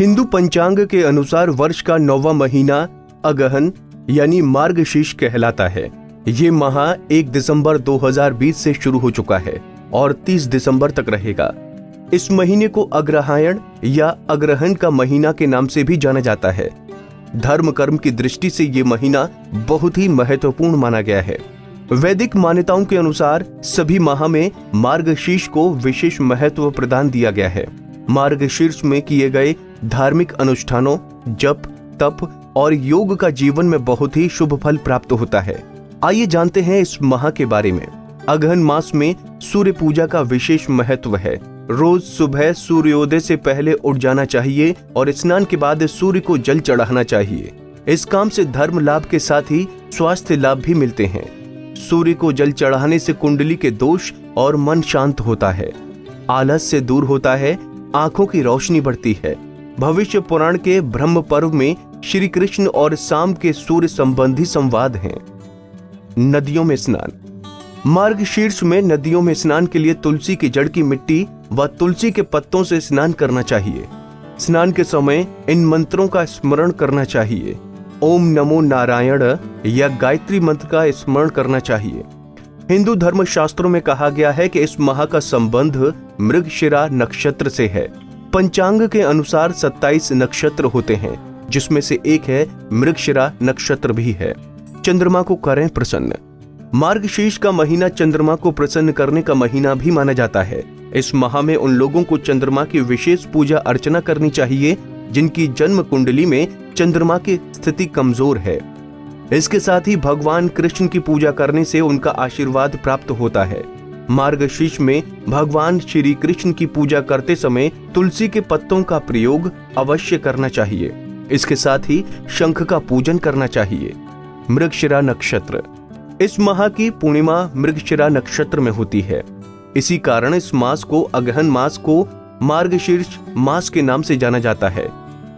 हिंदू पंचांग के अनुसार वर्ष का 9वां महीना अगहन यानी मार्गशीर्ष कहलाता है। ये माह 1 दिसंबर 2020 से शुरू हो चुका है और 30 दिसंबर तक रहेगा। इस महीने को अग्रहायण या अग्रहण का महीना के नाम से भी जाना जाता है। धर्म कर्म की दृष्टि से ये महीना बहुत ही महत्वपूर्ण माना गया है। वैदिक मान्यताओं के अनुसार सभी माह में मार्गशीर्ष को विशेष महत्व प्रदान दिया गया है। मार्गशीर्ष में किए गए धार्मिक अनुष्ठानों, जप, तप और योग का जीवन में बहुत ही शुभ फल प्राप्त होता है। आइए जानते हैं इस माह के बारे में। अगहन मास में सूर्य पूजा का विशेष महत्व है। रोज सुबह सूर्योदय से पहले उठ जाना चाहिए और स्नान के बाद सूर्य को जल चढ़ाना चाहिए। इस काम से धर्म लाभ के साथ ही स्वास्थ्य लाभ भी मिलते हैं। सूर्य को जल चढ़ाने से कुंडली के दोष और मन शांत होता है, आलस से दूर होता है, आंखों की रोशनी बढ़ती है। भविष्य पुराण के ब्रह्म पर्व में श्री कृष्ण और शाम के सूर्य संबंधी संवाद हैं। नदियों में स्नान। मार्गशीर्ष में नदियों में स्नान के लिए तुलसी की जड़ की मिट्टी व तुलसी के पत्तों से स्नान करना चाहिए। स्नान के समय इन मंत्रों का स्मरण करना चाहिए। ओम नमो नारायण या गायत्री मंत्र का स्मरण करना चाहिए। हिंदू धर्म शास्त्रों में कहा गया है कि इस माह का संबंध मृगशिरा नक्षत्र से है। पंचांग के अनुसार 27 नक्षत्र होते हैं, जिसमें से एक है मृगशिरा नक्षत्र भी है। चंद्रमा को करें प्रसन्न। मार्गशीर्ष का महीना चंद्रमा को प्रसन्न करने का महीना भी माना जाता है। इस माह में उन लोगों को चंद्रमा की विशेष पूजा अर्चना करनी चाहिए जिनकी जन्म कुंडली में चंद्रमा की स्थिति कमजोर है। इसके साथ ही भगवान कृष्ण की पूजा करने से उनका आशीर्वाद प्राप्त होता है। मार्गशीर्ष में भगवान श्री कृष्ण की पूजा करते समय तुलसी के पत्तों का प्रयोग अवश्य करना चाहिए। इसके साथ ही शंख का पूजन करना चाहिए। मृगशिरा नक्षत्र। इस माह की पूर्णिमा मृगशिरा नक्षत्र में होती है। इसी कारण इस मास को अगहन मास को मार्गशीर्ष मास के नाम से जाना जाता है।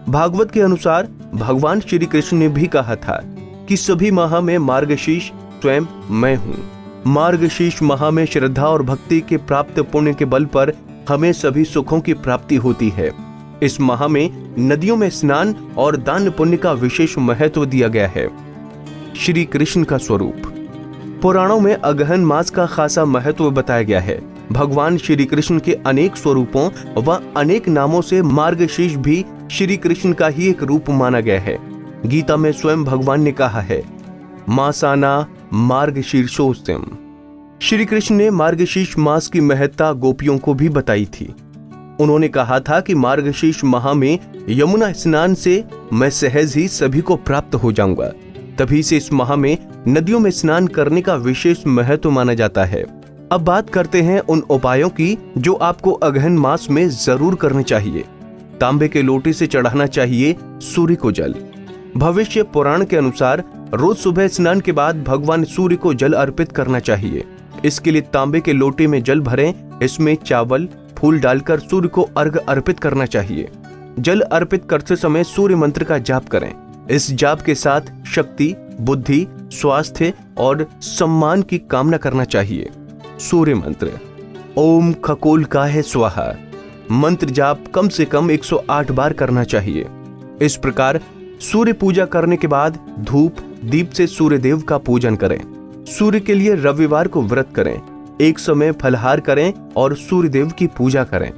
भागवत के अनुसार भगवान श्री कृष्ण ने भी कहा था कि सभी माह में मार्गशीर्ष स्वयं मैं हूँ। मार्गशीर्ष माह में श्रद्धा और भक्ति के प्राप्त पुण्य के बल पर हमें सभी सुखों की प्राप्ति होती है। इस माह में नदियों में स्नान और दान पुण्य का विशेष महत्व दिया गया है। श्री कृष्ण का स्वरूप। पुराणों में अगहन मास का खासा महत्व बताया गया है। भगवान श्री कृष्ण के अनेक स्वरूपों व अनेक नामों से मार्गशीर्ष भी श्री कृष्ण का ही एक रूप माना गया है। गीता में स्वयं भगवान ने कहा है, मासाना मार्गशीर्षोस्त्यम। श्री कृष्ण ने मार्गशीर्ष मास की महत्ता गोपियों को भी बताई थी। उन्होंने कहा था कि मार्गशीर्ष माह में यमुना स्नान से मैं सहज ही सभी को प्राप्त हो जाऊंगा। तभी से इस माह में नदियों में स्नान करने का विशेष महत्व माना जाता है। अब बात करते हैं उन उपायों की जो आपको अगहन मास में जरूर करने चाहिए। तांबे के लोटे से चढ़ाना चाहिए सूर्य को जल। भविष्य पुराण के अनुसार रोज सुबह स्नान के बाद भगवान सूर्य को जल अर्पित करना चाहिए। इसके लिए तांबे के लोटे में जल भरें, इसमें चावल फूल डालकर सूर्य को अर्घ अर्पित करना चाहिए। जल अर्पित करते समय सूर्य मंत्र का जाप करें। इस जाप के साथ शक्ति, बुद्धि, स्वास्थ्य और सम्मान की कामना करना चाहिए। सूर्य मंत्र। ओम खगोलकाय स्वाहा मंत्र जाप कम से कम 108 बार करना चाहिए। इस प्रकार सूर्य पूजा करने के बाद धूप दीप से सूर्य देव का पूजन करें। सूर्य के लिए रविवार को व्रत करें। एक समय फलहार करें और सूर्य देव की पूजा करें।